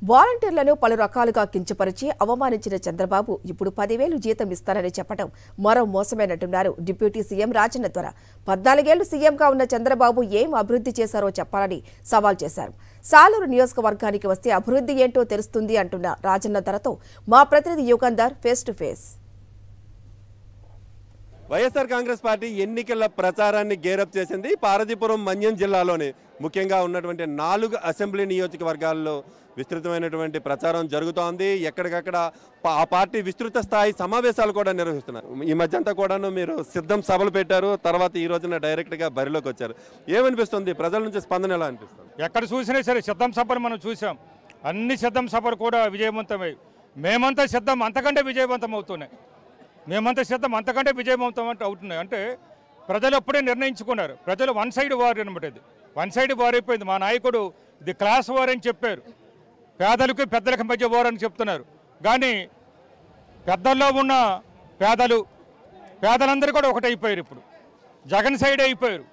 వాలంటీర్లను పలు రకాలుగా కించపరిచి అవమానించిన చంద్రబాబు ఇప్పుడు 10,000 జీతం ఇస్తారని చెప్పడం మరో మోసమేనంటున్నారు డిప్యూటీ సీఎం రాజన్న ద్వారా. 14 ఏళ్లు సీఎంగా ఉన్న చంద్రబాబు ఏం అభివృద్ధి చేశారో చెప్పాలని సవాల్ చేశారు. సాలూరు నియోజకవర్గానికి వస్తే అభివృద్ధి ఏంటో తెలుస్తుంది అంటున్న రాజన్న ధరతో మా ప్రతినిధి Yugandhar face to face. YSR Congress party ఎన్నికల ప్రచారాన్ని గేరప్ చేసింది. పార్వతీపురం మన్యం జిల్లాలోని ముఖ్యంగా ఉన్నటువంటి 4 అసెంబ్లీ నియోజకవర్గాల్లో విస్తృతమైనటువంటి ప్రచారం జరుగుతోంది. ఎక్కడికక్కడ ఆ పార్టీ విస్తృత స్థాయి సమావేశాలు కూడా నిర్వహిస్తున్నారు. ఈ మధ్య అంతా కూడాను మీరు సిద్ధం సభలు పెట్టారు, తర్వాత ఈ రోజున డైరెక్ట్గా బరిలోకి వచ్చారు. ఏమనిపిస్తుంది? ప్రజల నుంచి స్పందన ఎలా అనిపిస్తుంది? ఎక్కడ చూసినా సరే సిద్ధం సభలు మనం చూసాం. అన్ని సిద్ధం సభలు కూడా విజయవంతమై మేమంతా సిద్ధం అంతకంటే విజయవంతం అవుతున్నాయి. మేమంతా సిద్ధం అంతకంటే విజయవంతం అవుతున్నాయి. అంటే ప్రజలు అప్పుడే నిర్ణయించుకున్నారు. ప్రజలు వన్ సైడ్ వార్ అనమాట. ఇది వన్ సైడ్ వార్ అయిపోయింది. మా నాయకుడు ఇది క్లాస్ వార్ అని చెప్పారు. పేదలకు పెద్దలకు మధ్య వార్ అని చెప్తున్నారు. కానీ పెద్దల్లో ఉన్న పేదలందరూ కూడా ఒకటైపోయారు. ఇప్పుడు జగన్ సైడ్ అయిపోయారు,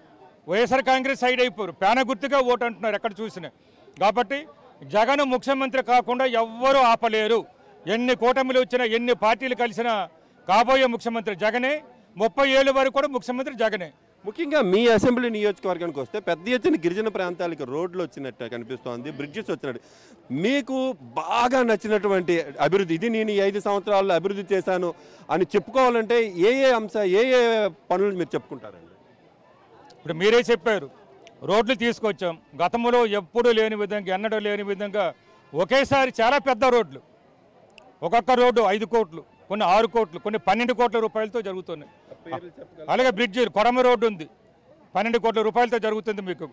వైఎస్ఆర్ కాంగ్రెస్ సైడ్ అయిపోయారు. పేన గుర్తుగా ఓటు అంటున్నారు ఎక్కడ చూసినా. కాబట్టి జగన్ ముఖ్యమంత్రి కాకుండా ఎవ్వరూ ఆపలేరు. ఎన్ని కూటమిలు వచ్చినా, ఎన్ని పార్టీలు కలిసినా కాబోయే ముఖ్యమంత్రి జగనే. 30 ఏళ్ళ వరకు కూడా ముఖ్యమంత్రి జగనే. ముఖ్యంగా మీ అసెంబ్లీ నియోజకవర్గానికి వస్తే పెద్ద ఎత్తున గిరిజన ప్రాంతాలకు రోడ్లు వచ్చినట్టు కనిపిస్తోంది, బ్రిడ్జెస్ వచ్చినట్టు. మీకు బాగా నచ్చినటువంటి అభివృద్ధి ఇది, నేను ఈ 5 సంవత్సరాల్లో అభివృద్ధి చేశాను అని చెప్పుకోవాలంటే ఏ పనులు మీరు చెప్పుకుంటారండి? ఇప్పుడు మీరే చెప్పారు, రోడ్లు తీసుకొచ్చాం. గతంలో ఎప్పుడూ లేని విధంగా, ఎన్నడూ లేని విధంగా ఒకేసారి చాలా పెద్ద రోడ్లు. ఒక్కొక్క రోడ్డు 5 కోట్లు, కొన్ని 6 కోట్లు, కొన్ని 12 కోట్ల రూపాయలతో జరుగుతున్నాయి. అలాగే బ్రిడ్జి కొడమ రోడ్డు ఉంది, 12 కోట్ల రూపాయలతో జరుగుతుంది మీకు.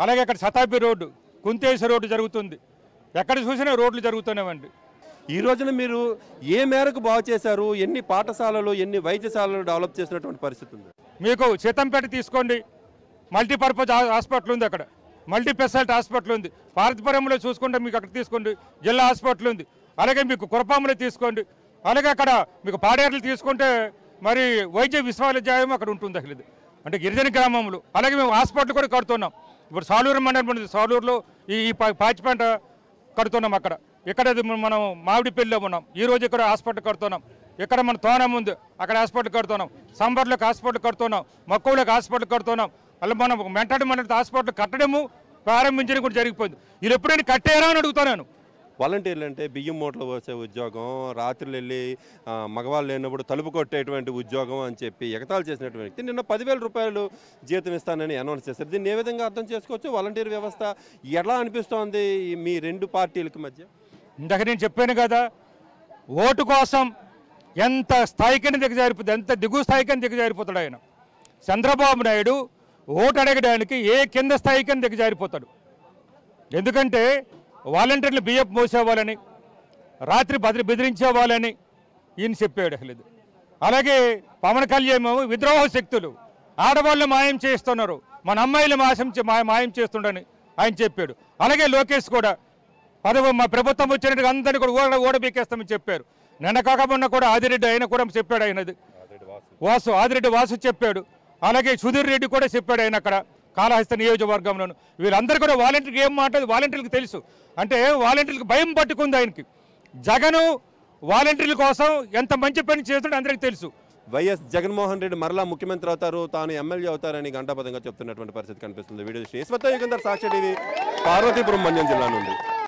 అలాగే అక్కడ శతాబ్ది రోడ్డు, కుంతేశ్వర రోడ్డు జరుగుతుంది. ఎక్కడ చూసినా రోడ్లు జరుగుతున్నాయండి. ఈ రోజున మీరు ఏ మేరకు బాగు చేశారు? ఎన్ని పాఠశాలలు, ఎన్ని వైద్యశాలలు డెవలప్ చేసినటువంటి పరిస్థితి ఉంది? మీకు సీతంపేట తీసుకోండి, మల్టీపర్పస్ హాస్పిటల్ ఉంది. అక్కడ మల్టీ స్పెషాలిటీ హాస్పిటల్ ఉంది. పార్వతీపురంలో చూసుకుంటే మీకు అక్కడ తీసుకోండి, జిల్లా హాస్పిటల్ ఉంది. అలాగే మీకు కురపాములో తీసుకోండి. అలాగే అక్కడ మీకు పాడేర్లు తీసుకుంటే మరి వైద్య విశ్వవిద్యాలయం అక్కడ ఉంటుంది. అసలు అంటే గిరిజన గ్రామంలో. అలాగే మేము హాస్పిటల్ కూడా కడుతున్నాం. ఇప్పుడు సాలూరు మండలం, సాలూరులో ఈ పాచిపేట కడుతున్నాం. ఇక్కడ మనం మామిడిపల్లిలో ఉన్నాం. ఈరోజు ఇక్కడ హాస్పిటల్ కడుతున్నాం. ఇక్కడ మన తోనం ఉంది, అక్కడ హాస్పిటల్ కడుతున్నాం. సంబర్లోకి హాస్పిటల్ కడుతున్నాం, మక్కువలోకి హాస్పిటల్ కడుతున్నాం. అలా మనం మెంటాడు హాస్పిటల్ కట్టడము ప్రారంభించడం కూడా జరిగిపోయింది. వీళ్ళు ఎప్పుడైనా కట్టారా అని అడుగుతున్నాను. వాలంటీర్లు అంటే బియ్యం మూటలు వచ్చే ఉద్యోగం, రాత్రులు వెళ్ళి మగవాళ్ళు లేనప్పుడు తలుపు కొట్టేటువంటి ఉద్యోగం అని చెప్పి ఎగతాళి చేసినటువంటి వ్యక్తి నిన్న 10,000 రూపాయలు జీతం ఇస్తానని అనౌన్స్ చేశారు. దీన్ని ఏ విధంగా అర్థం చేసుకోవచ్చు? వాలంటీర్ వ్యవస్థ ఎలా అనిపిస్తోంది మీ 2 పార్టీలకి మధ్య? ఇందాక నేను చెప్పాను కదా, ఓటు కోసం ఎంత స్థాయికైనా దిగజారిపోతుంది, ఎంత దిగువ స్థాయికైనా దిగజారిపోతాడు ఆయన. చంద్రబాబు నాయుడు ఓటు అడగడానికి ఏ కింద స్థాయికైనా దిగజారిపోతాడు. ఎందుకంటే వాలంటీర్లు బియ్యం మోసేవాళ్ళని, రాత్రి బెదిరించేవాళ్ళని ఈయన చెప్పాడు. అసలు అలాగే పవన్ కళ్యాణ్ విద్రోహ శక్తులు, ఆడవాళ్ళు మాయం చేస్తున్నారు, మన అమ్మాయిలు మాయం చేస్తుండని ఆయన చెప్పాడు. అలాగే లోకేష్ కూడా మా ప్రభుత్వం వచ్చినట్టుగా అందరినీ కూడా ఓడబీకేస్తామని చెప్పారు. నిన్న కాకపోయినా కూడా ఆదిరెడ్డి ఆయన కూడా చెప్పాడు. ఆయనది ఆదిరెడ్డి వాసు చెప్పాడు. అలాగే సుధీర్ రెడ్డి కూడా చెప్పాడు ఆయన అక్కడ కాళహస్తి నియోజకవర్గంలోను. వీళ్ళందరూ కూడా వాలంటీర్కి ఏం మాట్లాడదు, వాలంటీర్లకు తెలుసు. అంటే వాలంటీర్లకు భయం పట్టుకుంది ఆయనకి. జగను వాలంటీర్ల కోసం ఎంత మంచి పని చేస్తుంటే అందరికీ తెలుసు. వైఎస్ జగన్మోహన్ రెడ్డి మరలా ముఖ్యమంత్రి అవుతారు, తాను ఎమ్మెల్యే అవుతారని గంటాపదంగా చెప్తున్నటువంటి పరిస్థితి కనిపిస్తుంది. వీడియో యుగంధర్, సాక్షి టీవీ, పార్వతీపురం మన్యం జిల్లా నుండి.